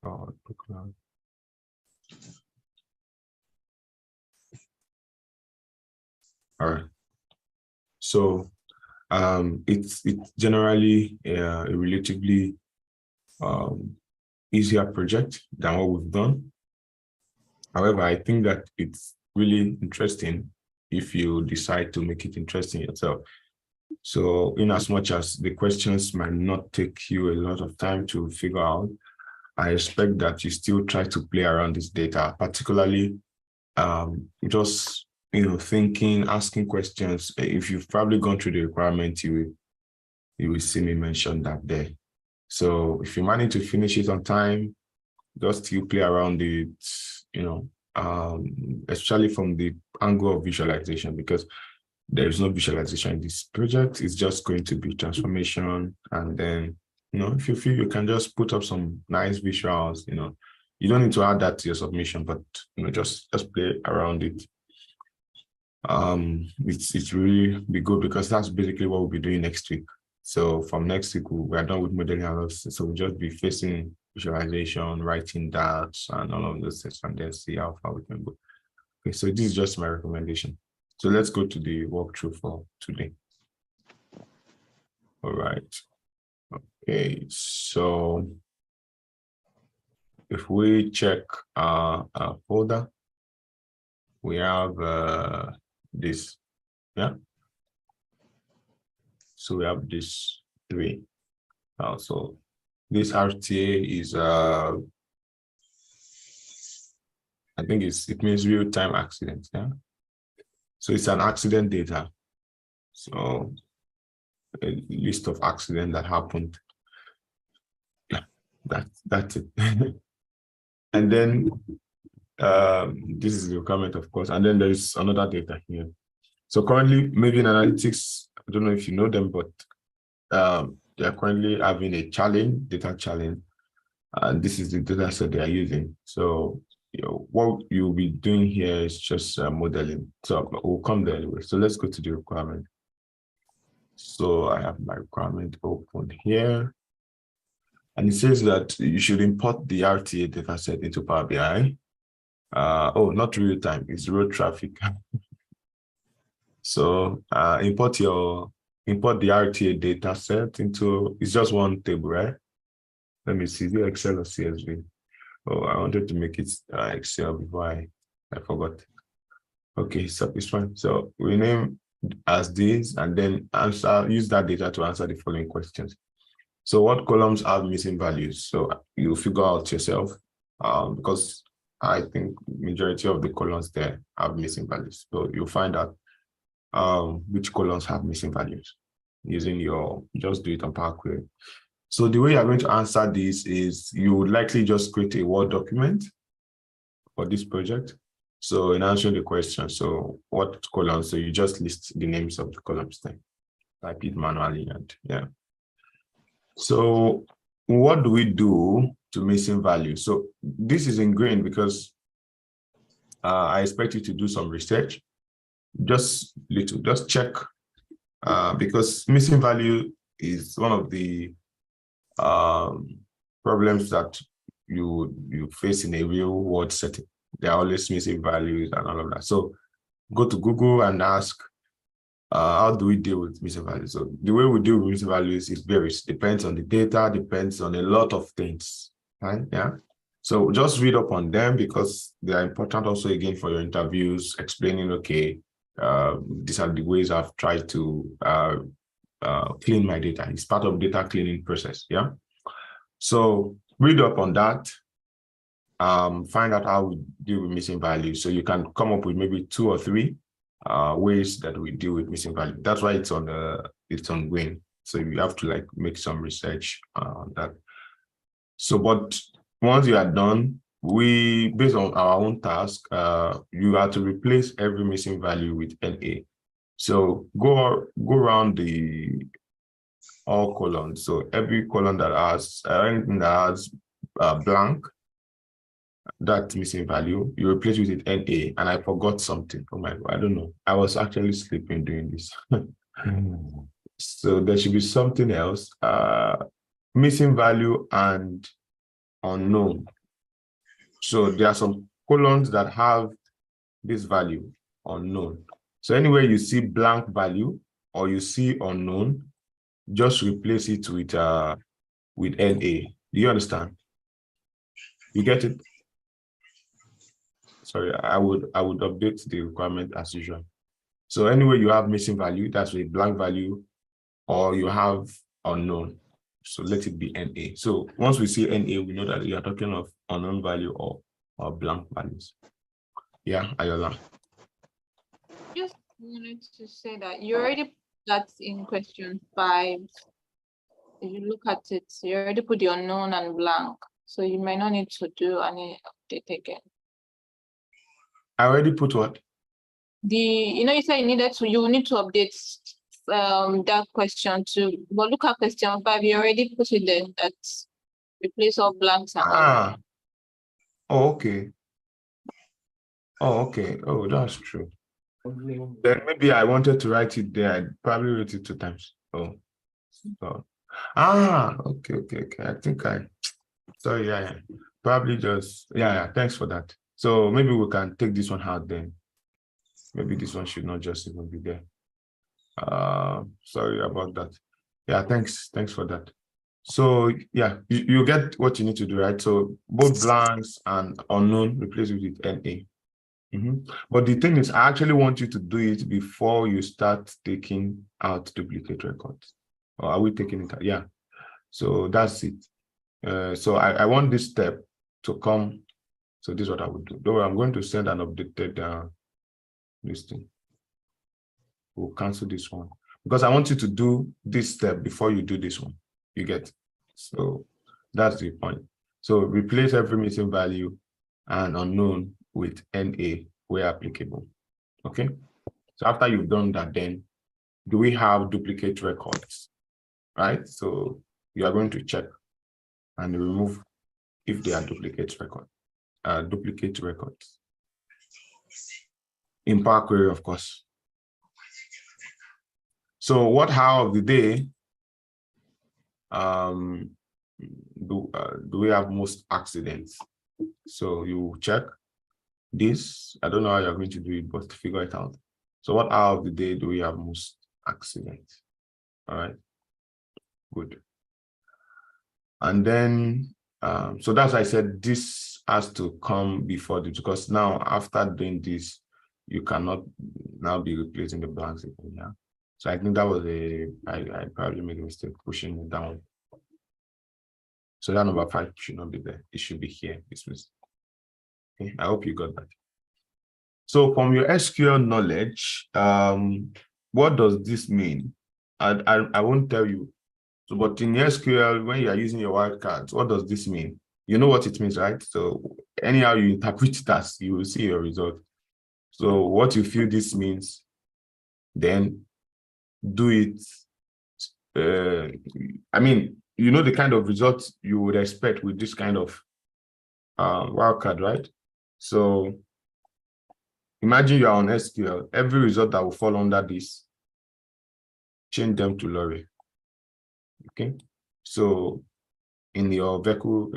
All right. So it's generally a relatively easier project than what we've done. However, I think that it's really interesting if you decide to make it interesting yourself. So in as much as the questions might not take you a lot of time to figure out, I expect that you still try to play around this data, particularly just thinking, asking questions. If you've probably gone through the requirement, you will see me mention that there. So if you manage to finish it on time, just still play around it, especially from the angle of visualization, because there is no visualization in this project. It's just going to be transformation. And then, if you feel you can just put up some nice visuals, you don't need to add that to your submission, but just play around it. It's really be good because that's basically what we'll be doing next week. So from next week, we are done with modeling analysis. So we'll just be facing visualization, writing that, and all of those things, and then see how far we can go. Okay, so this is just my recommendation. So let's go to the walkthrough for today. All right. Okay, so if we check our folder, we have this, yeah? So we have this 3. So this RTA is, I think it means real-time accident, yeah? So it's an accident data. So a list of accidents that happened. Yeah, that's it. And then this is the requirement, of course. And then there's another data here. So currently, maybe in analytics, I don't know if you know them, but they're currently having a data challenge. And this is the data set they are using. So what you'll be doing here is just modeling. So we'll come there anyway. So let's go to the requirement. So I have my requirement open here. And it says that you should import the RTA data set into Power BI. Oh, not real time, it's road traffic. So import the RTA data set into, it's just one table, right? Let me see, the Excel or CSV. Oh, I wanted to make it Excel before I forgot. Okay, so it's fine. So we name as this and then use that data to answer the following questions. So what columns have missing values? So you figure out yourself because I think majority of the columns there have missing values. So you'll find out which columns have missing values using just do it on Power Query. So the way you're going to answer this is you would likely just create a Word document for this project. So in answering the question, so what columns? So you just list the names of the columns then, type it manually, and yeah. So what do we do to missing value? So this is in green because I expect you to do some research. Just check because missing value is one of the problems that you face in a real world setting. There are always missing values and all of that. So go to Google and ask, how do we deal with missing values? So the way we deal with missing values, it varies. Depends on the data, depends on a lot of things, right? Yeah. So just read up on them because they are important also again for your interviews, explaining, okay, these are the ways I've tried to clean my data. It's part of data cleaning process, yeah? So read up on that, find out how we deal with missing values. So you can come up with maybe 2 or 3 ways that we deal with missing value. That's why it's on green. So you have to make some research on that. So, but once you are done, based on our own task, you have to replace every missing value with NA. So go around all columns. So every column that has anything that has blank, that missing value, you replace with it NA. And I forgot something. Oh my God, I don't know. I was actually sleeping doing this. So there should be something else. Missing value and unknown. So there are some columns that have this value, unknown. So anywhere you see blank value or you see unknown, just replace it with NA. Do you understand? You get it? Sorry, I would update the requirement as usual. So anywhere you have missing value, that's a blank value, or you have unknown. So let it be NA. So once we see NA, we know that we are talking of unknown value or blank values. Yeah, Ayola. Just wanted to say that you already put that in question 5. If you look at it, you already put the unknown and blank. So you might not need to do any update again. I already put what? You said you need to update that question too. But look at question 5, you already put it there, that replace all blanks and all. Oh, okay. Oh, okay. Oh, that's true. Then maybe I wanted to write it there. I probably wrote it 2 times. Oh. Okay. I think sorry, yeah. Probably just, yeah, thanks for that. So maybe we can take this one out then. Maybe this one should not just even be there. Sorry about that. Yeah, thanks for that. So yeah, you get what you need to do, right? So both blanks and unknown, replace it with NA. But the thing is, I actually want you to do it before you start taking out duplicate records. Or are we taking it out? Yeah. So that's it. So I want this step to come. So this is what I would do. Though I'm going to send an updated listing. We'll cancel this one because I want you to do this step before you do this one. You get? So that's the point. So replace every missing value and unknown with NA where applicable. Okay. So after you've done that, then do we have duplicate records? Right. So you are going to check and remove if they are duplicate records. In Power Query, of course. So what hour of the day do we have most accidents? So you check this. I don't know how you're going to do it, but figure it out. So what hour of the day do we have most accidents? All right, good. And then, so that's why I said this has to come before this, because now after doing this, you cannot now be replacing the blanks again. Yeah. So I think that was I probably made a mistake pushing it down. So that number 5 should not be there. It should be here. Okay, I hope you got that. So from your SQL knowledge, what does this mean? I won't tell you. So, but in SQL, when you are using your wildcards, what does this mean? You know what it means, right? So anyhow you interpret it as, you will see your result. So what you feel this means, then do it. I mean, you know the kind of results you would expect with this kind of wildcard, right? So imagine you are on SQL. Every result that will fall under this, change them to Lorry. Okay. So in your vehicle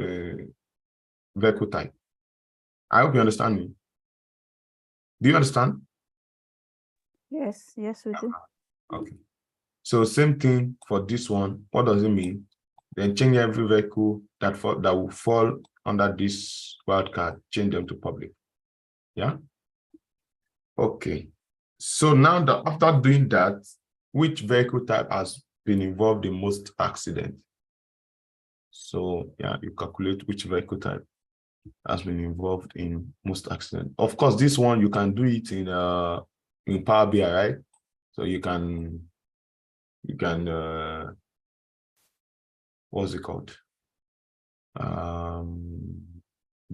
type. I hope you understand me. Do you understand? Yes, we do. Okay. So same thing for this one. What does it mean? Then change every vehicle that will fall under this wildcard, change them to public. Yeah. Okay. So now that after doing that, which vehicle type has been involved in most accident? So yeah, you calculate which vehicle type has been involved in most accident. Of course, this one you can do it in Power BI, right? So you can what's it called?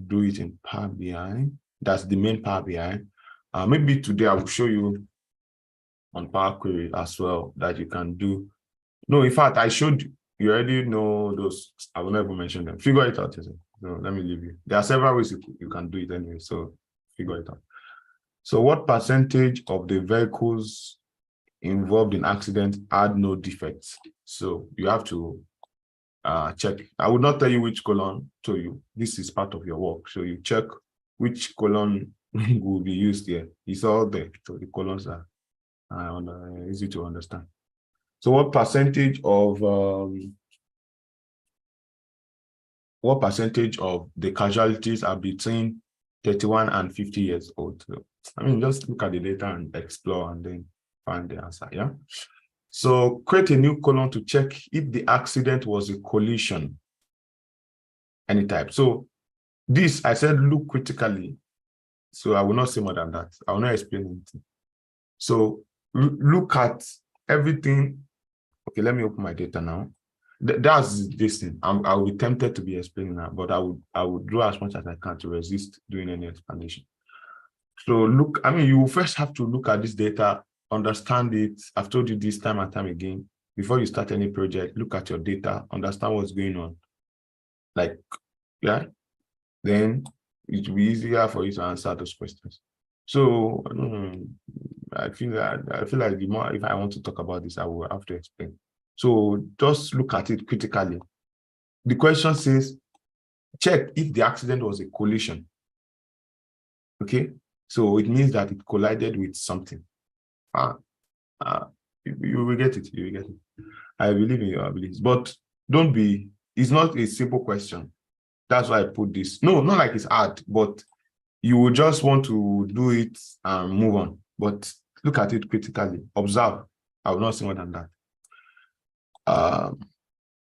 Do it in Power BI. That's the main Power BI. Maybe today I will show you on Power Query as well that you can do. No, in fact, I showed you already know those. I will never mention them. Figure it out. No, let me leave you. There are several ways you can do it anyway. So figure it out. So what percentage of the vehicles involved in accidents had no defects? So you have to check. I would not tell you which column to you. This is part of your work. So you check which column will be used here. It's all there. So the columns are easy to understand. So what percentage of the casualties are between 31 and 50 years old? So, I mean, just look at the data and explore and then find the answer, yeah? So create a new column to check if the accident was a collision, any type. So this, I said, look critically. So I will not say more than that. I will not explain anything. So look at everything. Okay, let me open my data now. That's this thing. I will be tempted to be explaining that, but I would do as much as I can to resist doing any explanation. So look, I mean, you first have to look at this data, understand it. I've told you this time and time again. Before you start any project, look at your data, understand what's going on. Like, yeah, then it will be easier for you to answer those questions. So I feel like the more, if I want to talk about this, I will have to explain. So just look at it critically. The question says, check if the accident was a collision. Okay, so it means that it collided with something. You will get it. You will get it. I believe in your abilities, but don't be. It's not a simple question. That's why I put this. No, not like it's hard, but you will just want to do it and move on. But look at it critically. Observe. I will not say more than that.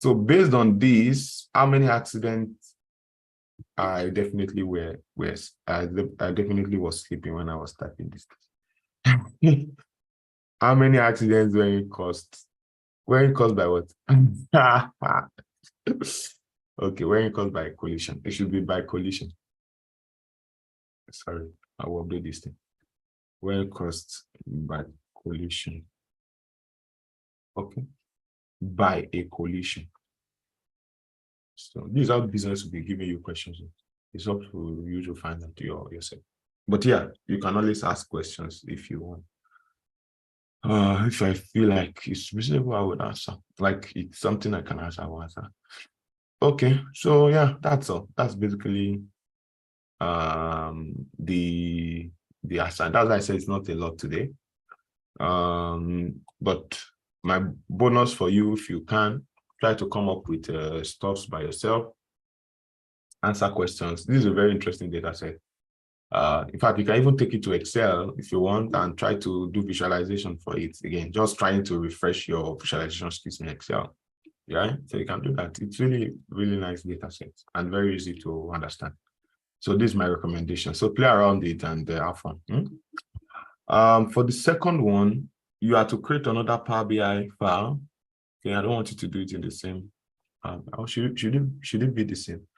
So based on this, how many accidents? I definitely I definitely was sleeping when I was typing this. How many accidents were it caused? Were it caused by what? Okay, were it caused by collision? It should be by collision. Sorry, I will update this thing. Were it caused by collision? Okay, by a collision. So this is how business will be giving you questions. It's up to you to find out yourself. But yeah, you can always ask questions if you want. If I feel like it's reasonable, I would answer. Like it's something I can answer, I will answer. Okay, so yeah, that's all. That's basically the assignment. As I said, it's not a lot today. But my bonus for you, if you can, try to come up with stuffs by yourself, answer questions. This is a very interesting data set. In fact, you can even take it to Excel if you want and try to do visualization for it. Again, just trying to refresh your visualization skills in Excel. Yeah, so you can do that. It's really, really nice data set and very easy to understand. So this is my recommendation. So play around it and have fun. For the second one, you have to create another Power BI file. Okay, I don't want you to do it in the same. Should it be the same?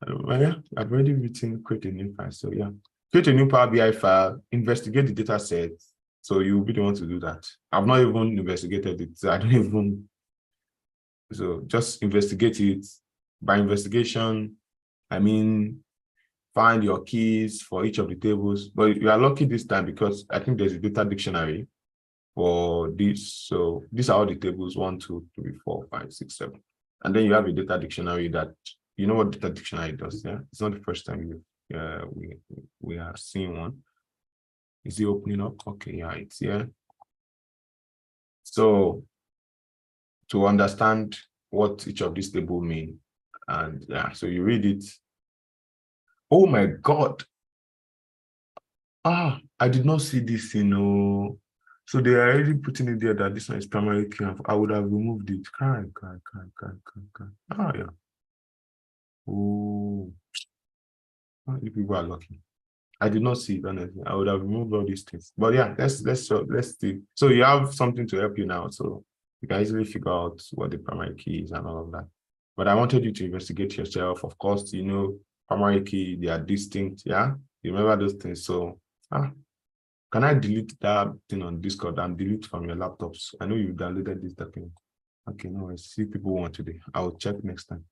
Well, yeah, I've already written create a new file. So yeah, create a new Power BI file, investigate the data set. So you'll be the one to do that. I've not even investigated it. So I don't even. So just investigate it. By investigation, I mean, find your keys for each of the tables. But you are lucky this time because I think there's a data dictionary for this. So these are all the tables 1, 2, 3, 4, 5, 6, 7. And then you have a data dictionary that, you know what data dictionary does, yeah? It's not the first time we are seeing one. Is it opening up? Okay, yeah, it's here. So to understand what each of these tables mean, and yeah, so you read it. Oh my God. I did not see this, So they are already putting it there that this one is primary key. I would have removed it. Yeah. Oh, you people are lucky. I did not see it, honestly. I would have removed all these things. But yeah, let's see. So you have something to help you now. So you can easily figure out what the primary key is and all of that. But I wanted you to investigate yourself. Of course, primary key, they are distinct. Yeah. You remember those things. So can I delete that thing on Discord and delete from your laptops? I know you downloaded this document. Okay, no, I see people want today. I'll check next time.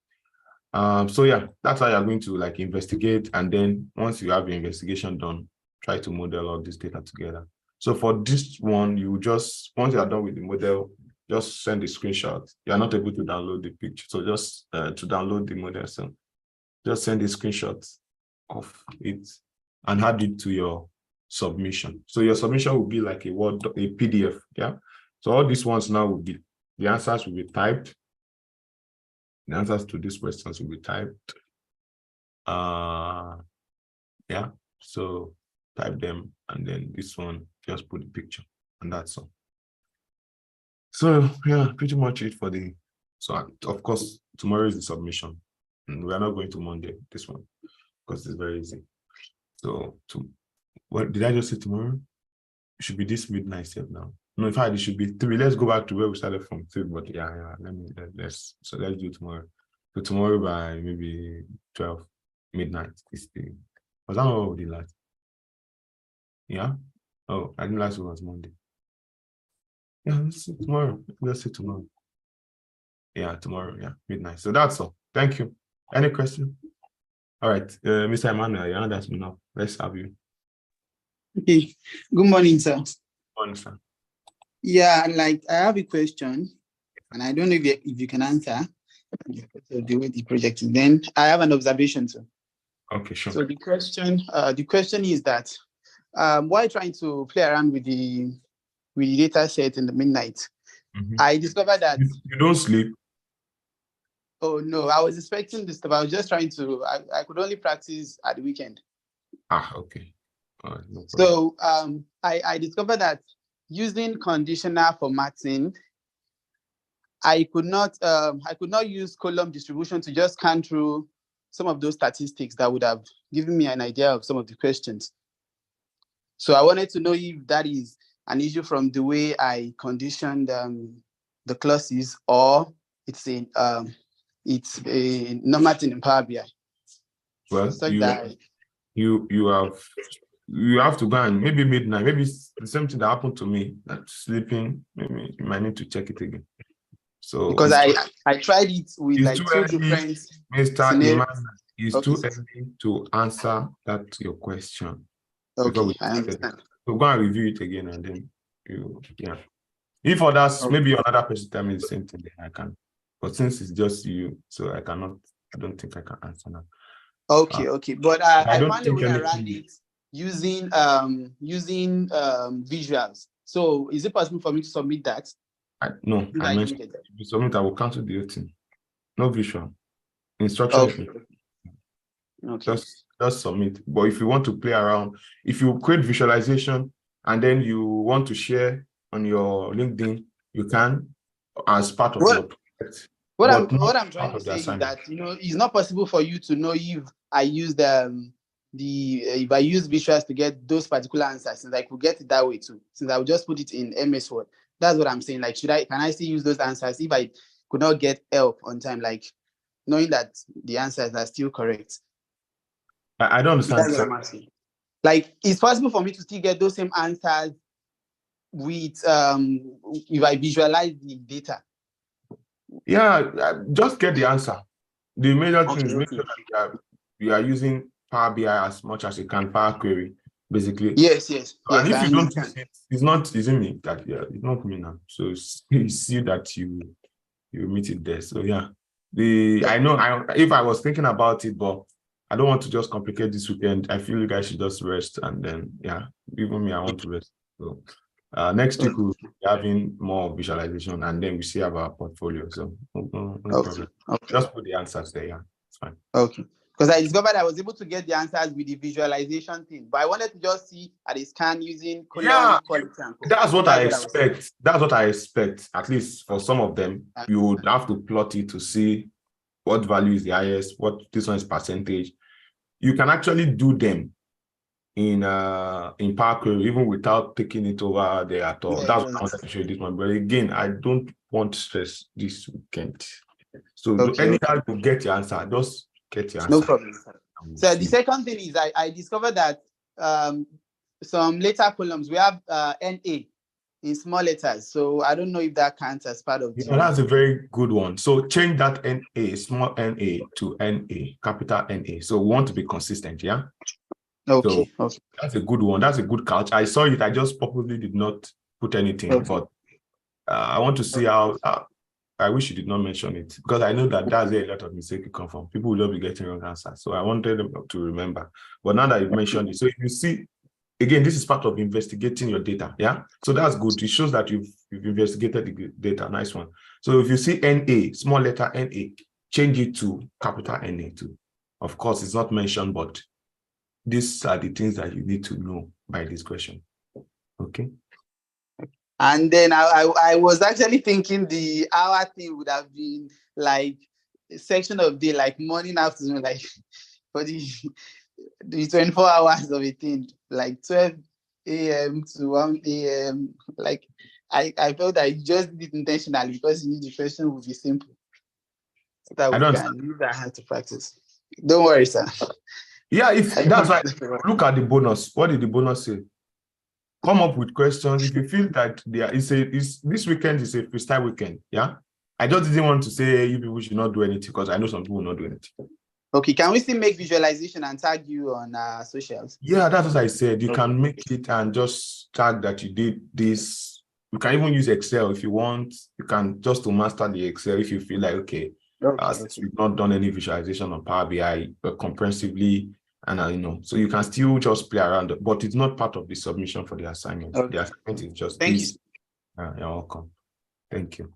So yeah, that's how you're going to investigate. And then once you have your investigation done, try to model all this data together. So for this one, once you are done with the model, just send a screenshot. You are not able to download the picture. So just to download the model. So just send a screenshot of it and add it to your submission. So your submission will be like a Word, a PDF. Yeah. So all these ones now will be, the answers will be typed. The answers to these questions will be typed. Yeah. So type them, and then this one, just put the picture, and that's all. So yeah, pretty much it for the, so of course, tomorrow is the submission. And we are not going to Monday, this one, because it's very easy. So what did I just say tomorrow? It should be this midnight step now. No, in fact, it should be 3. Let's go back to where we started from 3, but yeah, let's do tomorrow. So tomorrow by maybe 12 midnight is the, was that not what we did last? Yeah. Oh, I think last one was Monday. Yeah, let's see tomorrow. Let's see tomorrow. Yeah, tomorrow. Yeah, midnight. So that's all. Thank you. Any question? All right, Mr. Emmanuel, your hand has been up. Let's have you. Okay. Good morning, sir. Good morning, sir. Yeah, like I have a question, and I don't know if you can answer the way the project is. Then I have an observation, sir. Okay, sure. So the question is that while trying to play around with the data set in the midnight, I discovered that you don't sleep. Oh no, I was expecting this stuff. I was just trying to. I could only practice at the weekend. Okay. All right, no So I discovered that using conditional formatting, I could not use column distribution to just scan through some of those statistics that would have given me an idea of some of the questions. So I wanted to know if that is an issue from the way I conditioned the clauses, or it's a normal thing in Power BI. Well, So you have to go and maybe midnight, maybe it's the same thing that happened to me, that sleeping, maybe you might need to check it again. So because I tried it with like 2 different Mr. scenarios. It's too early to answer that your question. Okay, I understand. So go and review it again, and then if others, maybe another person tell me the same thing, then I can. But since it's just you, so I don't think I can answer now. Okay. But I don't found a way around it using visuals. So is it possible for me to submit that? No, I mentioned if you submit, I will cancel the whole thing. No visual. Instruction. Okay. Just submit. But if you want to play around, if you create visualization and then you want to share on your LinkedIn, you can, as part of your project. What I'm trying to say is that it's not possible for you to know if I use if I use visuals to get those particular answers, since I could get it that way too. Since I would just put it in MS Word. That's what I'm saying. Like, can I still use those answers if I could not get help on time, like knowing that the answers are still correct? I don't understand. That's what I'm asking. Like, it's possible for me to still get those same answers with if I visualize the data. Yeah, just get the answer. The major thing is make sure that you are using Power BI as much as you can, Power Query, basically. Yes. And if you don't use it, it's not me that it's not me now. So you see that you meet it there. So yeah, I know if I was thinking about it, but I don't want to just complicate this weekend. I feel you guys should just rest, and then even me, I want to rest. So next week we'll be having more visualization, and then we see our portfolio. So no problem. Just put the answers there. Yeah, it's fine. Okay. Because I discovered I was able to get the answers with the visualization thing, but I wanted to just see at a scan using column quality. That's what I expect. That's what I expect. At least for some of them, you would have to plot it to see what value is the highest, what this one is percentage. You can actually do them in Power Query even without taking it over there at all. That's what I wanted to show you this one. But again, I don't want stress this weekend. So anytime you get your answer, just get your answer. No problem. So the second thing is I discovered that some later columns we have NA in small letters. So I don't know if that counts as part of that's a very good one. So change that NA, small NA to NA, capital NA. So we want to be consistent, yeah? Okay. That's a good one. That's a good couch. I saw it. I just probably did not put anything, but I want to see how. I wish you did not mention it because I know that that's where a lot of mistakes come from. People will not be getting wrong answers. So I wanted them to remember. But now that you've mentioned it, so if you see, again, this is part of investigating your data. Yeah. So that's good. It shows that you've investigated the data. Nice one. So if you see NA, small letter NA, change it to capital NA too. Of course, it's not mentioned, but these are the things that you need to know by this question. Okay. And then I was actually thinking the hour thing would have been like a section of day, like morning, afternoon, like for the 24 hours of a thing, like 12 a.m. to 1 a.m. Like I felt that you just did it intentionally because you knew the question would be simple. So that I we don't. can use that hand to practice. Don't worry, sir. Yeah, if that's right. Look at the bonus. What did the bonus say? Come up with questions. If you feel that this weekend is a freestyle weekend, yeah. I just didn't want to say you people should not do anything because I know some people will not do anything. Okay, can we still make visualization and tag you on socials? Yeah, that's what I said. You can make it and just tag that you did this. You can even use Excel if you want. You can just to master the Excel if you feel like, okay, since you've not done any visualization on Power BI comprehensively, and so you can still just play around, but it's not part of the submission for the assignment. Okay. The assignment is just Thank this. You're welcome. Thank you.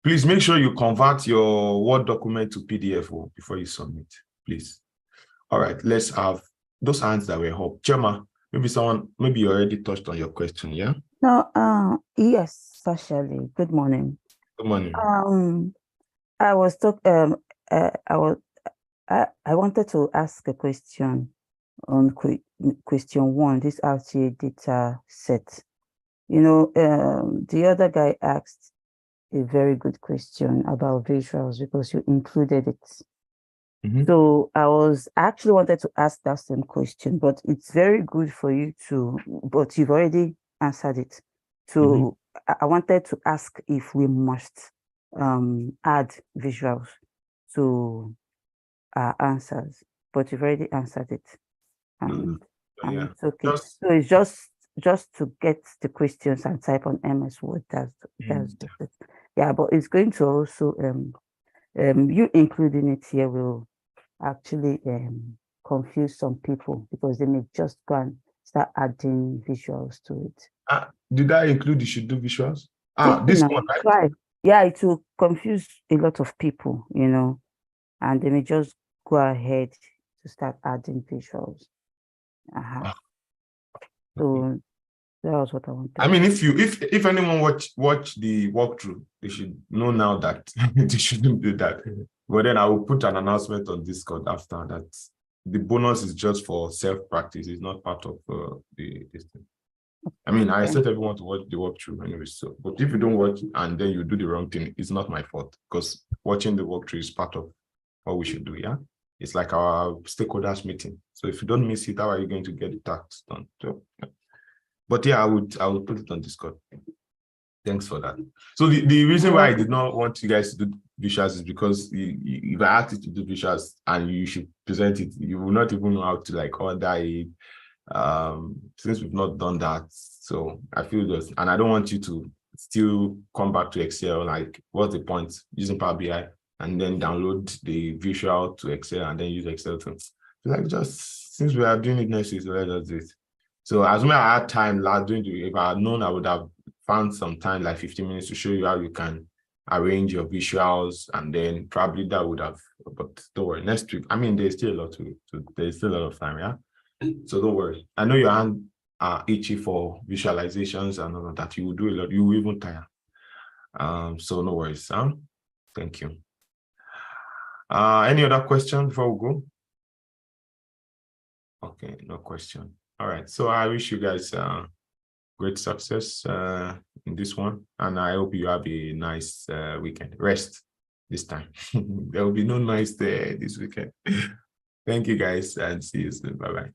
Please make sure you convert your Word document to PDF before you submit, please. All right, let's have those hands that were up. Chema, maybe you already touched on your question, yeah? No, yes, partially. Good morning. Good morning. I wanted to ask a question on question 1, this RTA data set. The other guy asked a very good question about visuals because you included it. Mhm. So I was actually wanted to ask that same question, but it's very good for you but you've already answered it. So I wanted to ask if we must add visuals to our answers, but you've already answered it. And Yeah. it's okay. So it's just to get the questions and type on MS Word. That's just it. Yeah, but it's going to also you including it here will actually confuse some people because they may just go and start adding visuals to it. Did I include you should do visuals? This one, right? Right. Yeah, it will confuse a lot of people, and they may just go ahead to start adding visuals. So that was what I wanted. I mean, if anyone watch the walkthrough, they should know now that they shouldn't do that. But then I will put an announcement on Discord after that. The bonus is just for self-practice. It's not part of this thing. I mean, I expect everyone to watch the walkthrough anyway. So, but if you don't watch and then you do the wrong thing, it's not my fault because watching the walkthrough is part of what we should do. Yeah, it's like our stakeholders meeting. So if you don't miss it, how are you going to get the tasks done? So, but yeah, I would put it on Discord. Thanks for that. So the reason why I did not want you guys to do visuals is because if I asked you to do visuals and you should present it, you will not even know how to like order it. Since we've not done that, so I feel just, and I don't want you to still come back to Excel. Like, what's the point using Power BI and then download the visual to Excel and then use Excel to like just since we are doing it next week, so let's just do it. So as much as I had time last doing if I had known, I would have found some time, like 15 minutes, to show you how you can arrange your visuals, and then probably that would have. But don't worry, next week. I mean, there's still a lot there's still a lot of time, yeah. So don't worry. I know your hand are itchy for visualizations and all of that. You will do a lot. You will even tire. So no worries. Thank you. Any other question before we go? Okay, no question. All right. So I wish you guys great success in this one, and I hope you have a nice weekend. Rest this time. There will be no nice day this weekend. Thank you guys, and see you soon. Bye bye.